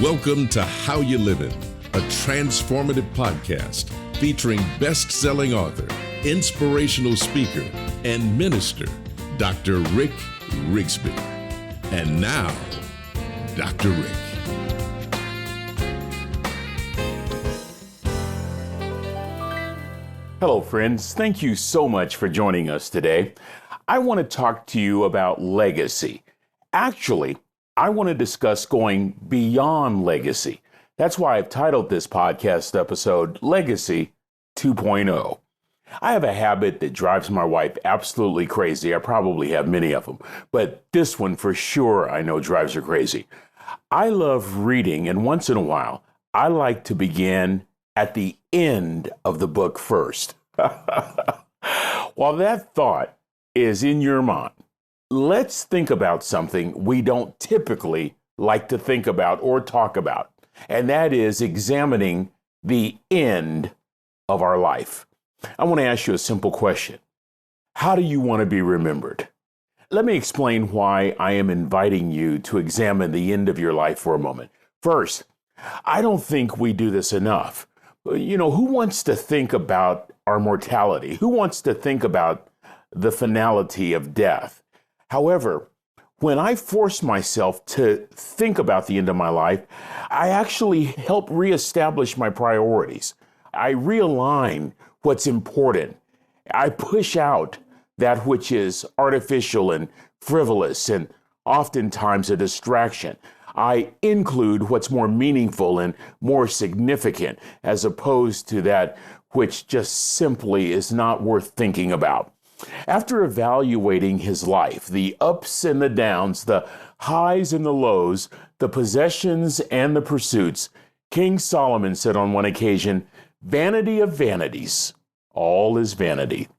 Welcome to How You Livin', a transformative podcast featuring best-selling author, inspirational speaker, and minister, Dr. Rick Rigsby. And now, Dr. Rick. Hello, friends. Thank you so much for joining us today. I want to talk to you about legacy. Actually, I want to discuss going beyond legacy. That's why I've titled this podcast episode Legacy 2.0. I have a habit that drives my wife absolutely crazy. I probably have many of them, but this one for sure I know drives her crazy. I love reading, and once in a while, I like to begin at the end of the book first. While that thought is in your mind, let's think about something we don't typically like to think about or talk about, and that is examining the end of our life. I want to ask you a simple question. How do you want to be remembered? Let me explain why I am inviting you to examine the end of your life for a moment. First, I don't think we do this enough. You know, who wants to think about our mortality? Who wants to think about the finality of death? However, when I force myself to think about the end of my life, I actually help reestablish my priorities. I realign what's important. I push out that which is artificial and frivolous and oftentimes a distraction. I include what's more meaningful and more significant as opposed to that which just simply is not worth thinking about. After evaluating his life, the ups and the downs, the highs and the lows, the possessions and the pursuits, King Solomon said on one occasion, "Vanity of vanities, all is vanity."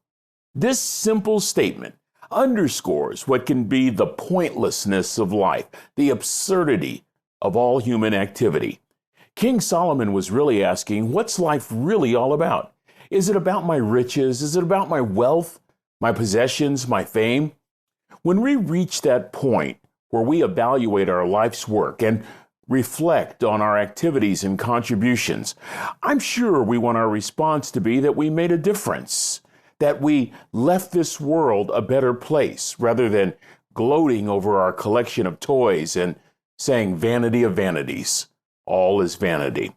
This simple statement underscores what can be the pointlessness of life, the absurdity of all human activity. King Solomon was really asking, what's life really all about? Is it about my riches? Is it about my wealth, my possessions, my fame? When we reach that point where we evaluate our life's work and reflect on our activities and contributions, I'm sure we want our response to be that we made a difference, that we left this world a better place, rather than gloating over our collection of toys and saying, vanity of vanities, all is vanity.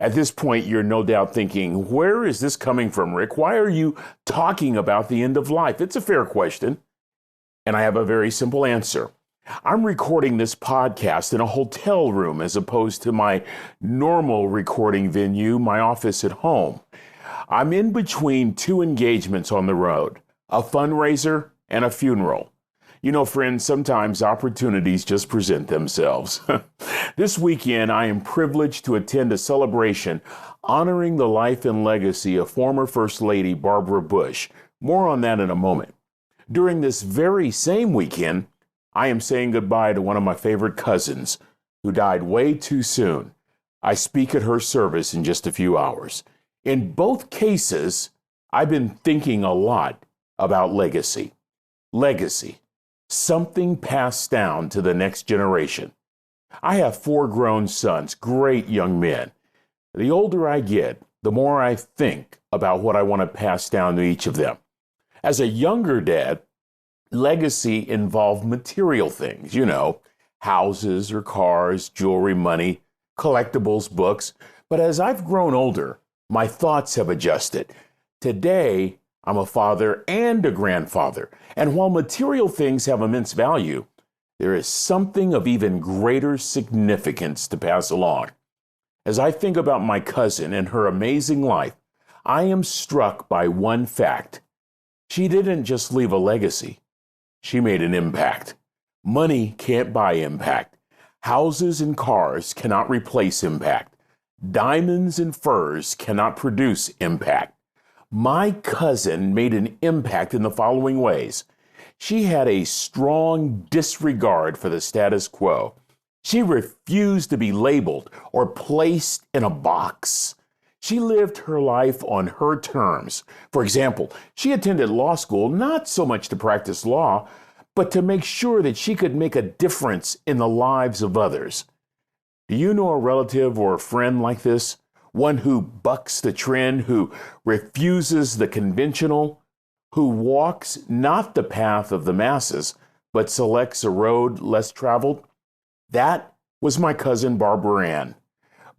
At this point, you're no doubt thinking, where is this coming from, Rick? Why are you talking about the end of life? It's a fair question, and I have a very simple answer. I'm recording this podcast in a hotel room as opposed to my normal recording venue, my office at home. I'm in between two engagements on the road, a fundraiser and a funeral. You know, friends, sometimes opportunities just present themselves. This weekend, I am privileged to attend a celebration honoring the life and legacy of former First Lady Barbara Bush. More on that in a moment. During this very same weekend, I am saying goodbye to one of my favorite cousins who died way too soon. I speak at her service in just a few hours. In both cases, I've been thinking a lot about legacy. Legacy, something passed down to the next generation. I have 4 grown sons, great young men. The older I get, the more I think about what I want to pass down to each of them. As a younger dad, legacy involved material things, you know, houses or cars, jewelry, money, collectibles, books. But as I've grown older, my thoughts have adjusted. Today, I'm a father and a grandfather. And while material things have immense value, there is something of even greater significance to pass along. As I think about my cousin and her amazing life, I am struck by one fact. She didn't just leave a legacy. She made an impact. Money can't buy impact. Houses and cars cannot replace impact. Diamonds and furs cannot produce impact. My cousin made an impact in the following ways. She had a strong disregard for the status quo. She refused to be labeled or placed in a box. She lived her life on her terms. For example, she attended law school not so much to practice law, but to make sure that she could make a difference in the lives of others. Do you know a relative or a friend like this? One who bucks the trend, who refuses the conventional, who walks not the path of the masses, but selects a road less traveled? That was my cousin Barbara Ann.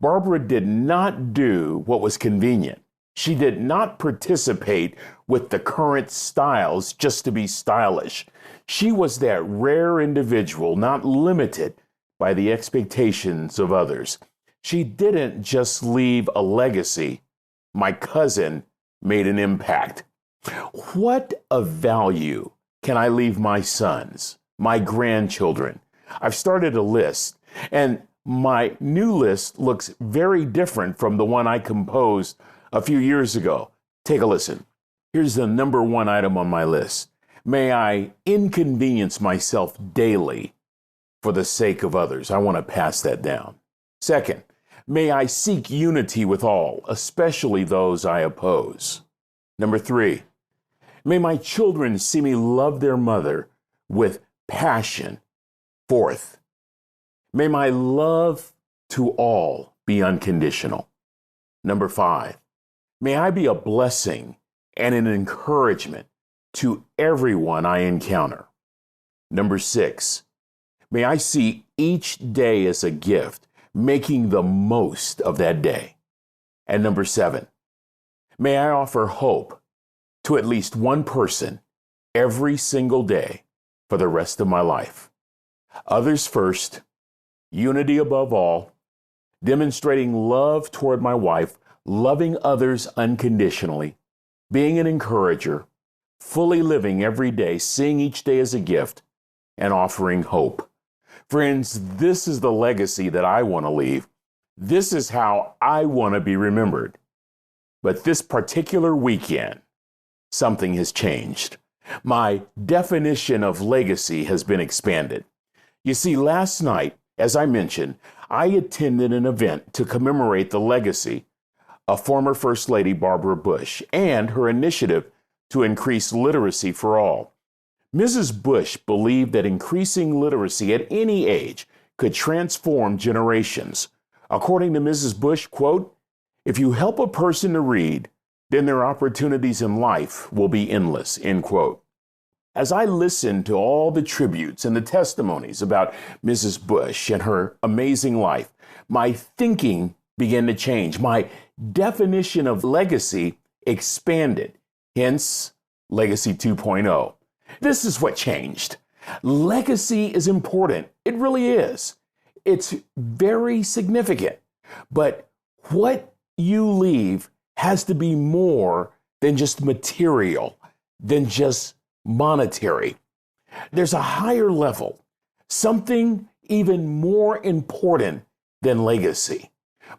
Barbara did not do what was convenient. She did not participate with the current styles just to be stylish. She was that rare individual not limited by the expectations of others. She didn't just leave a legacy. My cousin made an impact. What of value can I leave my sons, my grandchildren? I've started a list, and my new list looks very different from the one I composed a few years ago. Take a listen. Here's the number one item on my list. May I inconvenience myself daily for the sake of others. I want to pass that down. Second, may I seek unity with all, especially those I oppose. Number three, may my children see me love their mother with passion. Fourth, may my love to all be unconditional. Number five, may I be a blessing and an encouragement to everyone I encounter. Number six, may I see each day as a gift, making the most of that day. And number seven, may I offer hope to at least one person every single day for the rest of my life. Others first, unity above all, demonstrating love toward my wife, loving others unconditionally, being an encourager, fully living every day, seeing each day as a gift, and offering hope. Friends, this is the legacy that I want to leave. This is how I want to be remembered. But this particular weekend, something has changed. My definition of legacy has been expanded. You see, last night, as I mentioned, I attended an event to commemorate the legacy of former First Lady Barbara Bush and her initiative to increase literacy for all. Mrs. Bush believed that increasing literacy at any age could transform generations. According to Mrs. Bush, quote, "If you help a person to read, then their opportunities in life will be endless," end quote. As I listened to all the tributes and the testimonies about Mrs. Bush and her amazing life, my thinking began to change. My definition of legacy expanded, hence Legacy 2.0. This is what changed. Legacy is important. It really is. It's very significant. But what you leave has to be more than just material, than just monetary. There's a higher level, something even more important than legacy.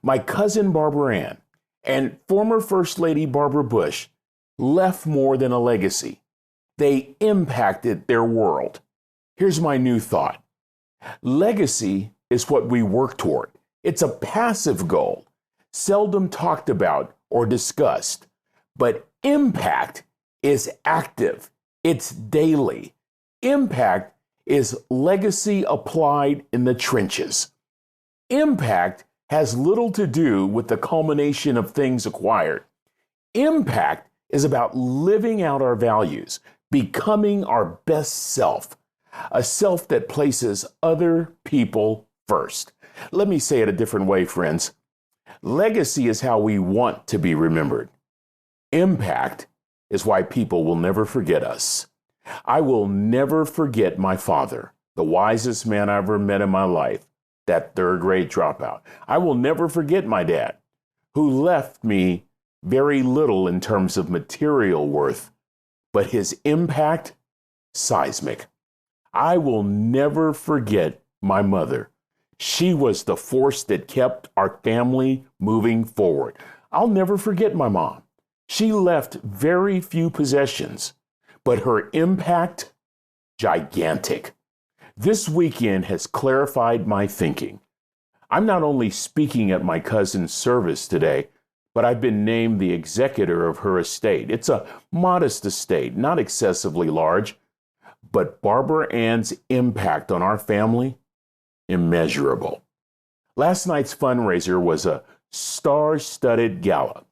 My cousin Barbara Ann and former First Lady Barbara Bush left more than a legacy. They impacted their world. Here's my new thought. Legacy is what we work toward. It's a passive goal, seldom talked about or discussed. But impact is active. It's daily. Impact is legacy applied in the trenches. Impact has little to do with the culmination of things acquired. Impact is about living out our values, becoming our best self, a self that places other people first. Let me say it a different way, friends. Legacy is how we want to be remembered. Impact is why people will never forget us. I will never forget my father, the wisest man I ever met in my life, that third grade dropout. I will never forget my dad, who left me very little in terms of material worth, but his impact, seismic. I will never forget my mother. She was the force that kept our family moving forward. I'll never forget my mom. She left very few possessions, but her impact, gigantic. This weekend has clarified my thinking. I'm not only speaking at my cousin's service today, but I've been named the executor of her estate. It's a modest estate, not excessively large, but Barbara Ann's impact on our family, immeasurable. Last night's fundraiser was a star-studded gala.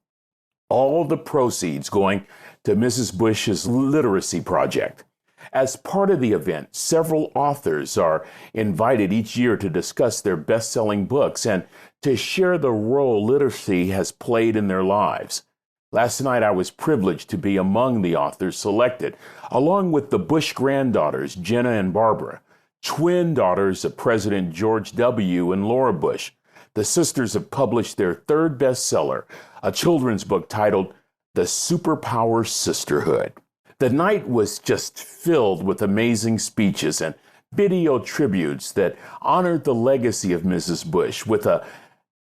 All the proceeds going to Mrs. Bush's literacy project. As part of the event, several authors are invited each year to discuss their best-selling books and to share the role literacy has played in their lives. Last night, I was privileged to be among the authors selected, along with the Bush granddaughters, Jenna and Barbara, twin daughters of President George W. and Laura Bush. The sisters have published their third bestseller, a children's book titled The Superpower Sisterhood. The night was just filled with amazing speeches and video tributes that honored the legacy of Mrs. Bush with a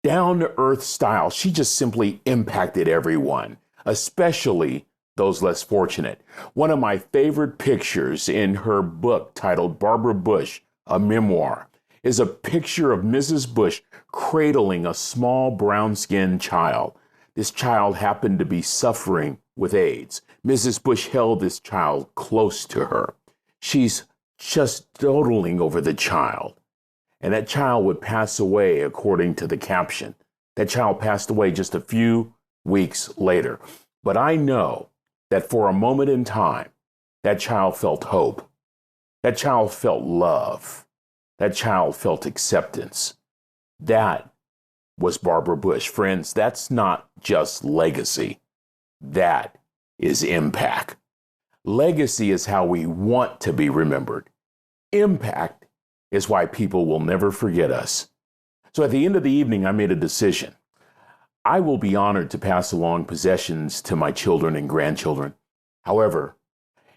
down-to-earth style. She just simply impacted everyone, especially those less fortunate. One of my favorite pictures in her book titled Barbara Bush, A Memoir, is a picture of Mrs. Bush cradling a small brown-skinned child. This child happened to be suffering with AIDS. Mrs. Bush held this child close to her. She's just doting over the child. And that child would pass away, according to the caption. That child passed away just a few weeks later. But I know that for a moment in time, that child felt hope. That child felt love. That child felt acceptance. That was Barbara Bush. Friends, that's not just legacy. That is impact. Legacy is how we want to be remembered. Impact is why people will never forget us. So at the end of the evening, I made a decision. I will be honored to pass along possessions to my children and grandchildren. However,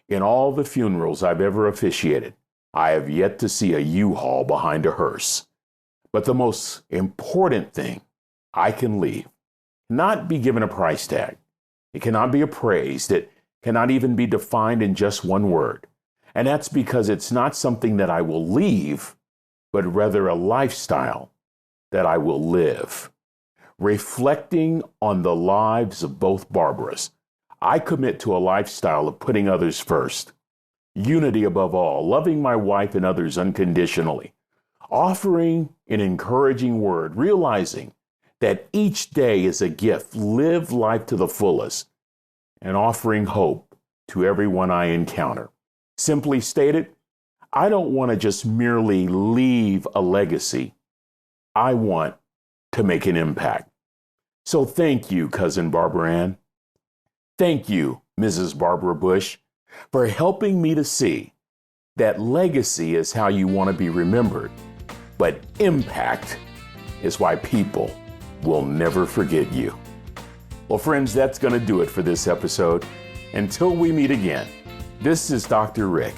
in all the funerals I've ever officiated, I have yet to see a U-Haul behind a hearse. But the most important thing I can leave cannot be given a price tag. It cannot be appraised. It cannot even be defined in just one word. And that's because it's not something that I will leave, but rather a lifestyle that I will live. Reflecting on the lives of both Barbaras, I commit to a lifestyle of putting others first, unity above all, loving my wife and others unconditionally, offering an encouraging word, realizing that each day is a gift, live life to the fullest, and offering hope to everyone I encounter. Simply stated, I don't want to just merely leave a legacy. I want to make an impact. So thank you, Cousin Barbara Ann. Thank you, Mrs. Barbara Bush, for helping me to see that legacy is how you want to be remembered, but impact is why people will never forget you. Well, friends, that's going to do it for this episode. Until we meet again, this is Dr. Rick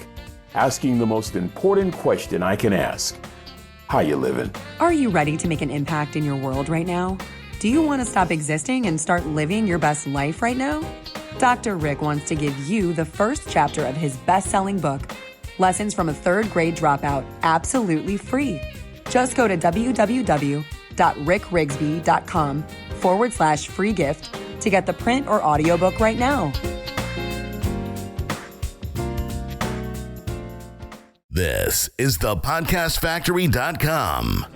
asking the most important question I can ask. How you living? Are you ready to make an impact in your world right now? Do you want to stop existing and start living your best life right now? Dr. Rick wants to give you the first chapter of his best-selling book, Lessons from a Third Grade Dropout, absolutely free. Just go to www.rickrigsby.com/free gift to get the print or audiobook right now. This is thepodcastfactory.com.